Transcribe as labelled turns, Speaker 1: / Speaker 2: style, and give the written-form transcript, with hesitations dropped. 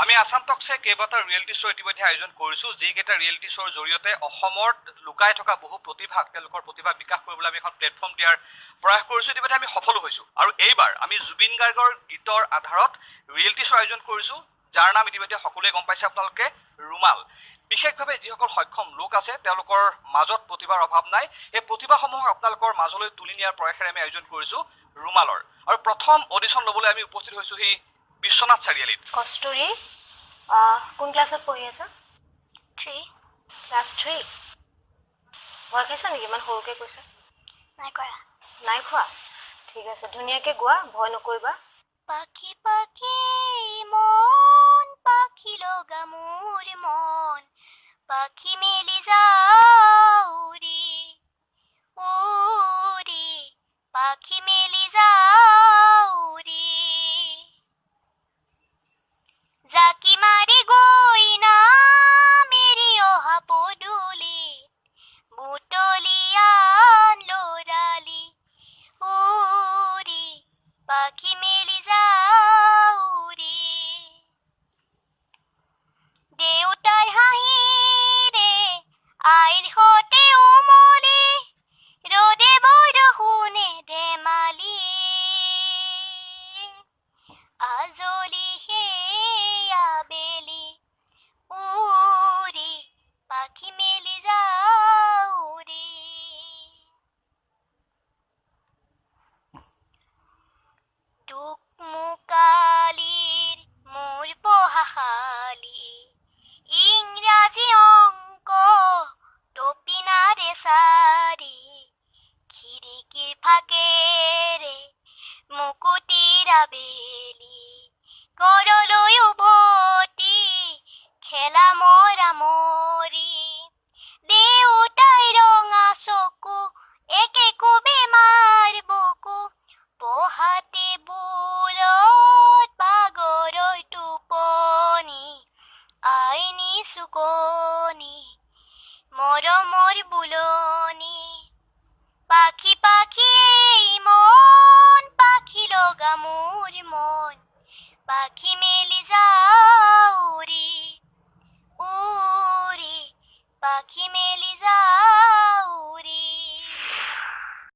Speaker 1: আমি আসাম টকছে কেইবাটা reality show' ইতিমধ্যে আয়োজন কৰিছোঁ, যিকেইটা ৰিয়েলিটি শ্ব'ৰ জৰিয়তে অসমত লুকাই থকা বহু প্ৰতিভাক তেওঁলোকৰ প্ৰতিভা বিকাশ কৰিবলৈ আমি এখন প্লেটফৰ্ম দিয়াৰ প্ৰয়াস কৰিছোঁ। ইতিমধ্যে আমি সফলো হৈছোঁ আৰু এইবাৰ আমি জুবিন গাৰ্গৰ গীতৰ আধাৰত ৰিয়েলিটি শ্ব' আয়োজন কৰিছোঁ, যাৰ নাম ইতিমধ্যে সকলোৱে গম পাইছে আপোনালোকে, ৰুমাল। বিশেষভাৱে যিসকল সক্ষম লোক আছে তেওঁলোকৰ মাজত প্ৰতিভাৰ অভাৱ নাই, এই প্ৰতিভাসমূহক আপোনালোকৰ মাজলৈ তুলি নিয়াৰ প্ৰয়াসেৰে আমি আয়োজন কৰিছোঁ ৰুমালৰ। আৰু প্ৰথম অডিশ্যন ল'বলৈ আমি উপস্থিত হৈছোঁ সি বিশ্বনাথ চাৰিআলিত।
Speaker 2: কস্তুৰী কোন ক্লাছত পঢ়ি আছা?
Speaker 3: 3
Speaker 2: ক্লাছ 3। ভয় খাইছা নেকি ইমান সৰুকৈ কৈছা?
Speaker 3: নাই কৰা।
Speaker 2: নাই খোৱা? ঠিক আছে, ধুনীয়াকৈ গোৱা, ভয় নকৰিবা।
Speaker 3: পাখি পাখি মন পাখি লগা মোৰ মন পাখি মেলি যাউৰি উৰি পাখি মেলি যাউৰি জাকি মাৰি গৈ না মেৰি অহা পদূলি বুটলিয়ান লৰালি উৰি পাখি মেলি যাউৰি দেউতাৰ হাঁহিৰে আইৰ সতে উমলি ৰদে বৰষুণে ধেমালি আজলি সেয়া বেলি উৰি পাখি মেলি যাউৰি টুকমুকালিৰ মোৰ পঢ়াশালী ইংৰাজী অংক টপিনাৰে চাৰি খিৰিকীৰ ফাকেৰে মুকুতিৰ আবেলি ঘৰলৈ উভতি খেলা মৰা মৰি দেউতাই ৰঙা চকু একেকো বেমাৰ বুকু পঢ়াতে বুলত পাগৰৰ টোপনি আইনি চুকনি মৰমৰ বুলনি পাখি পাখি এই মন পাখি লগা মোৰ মন পাখি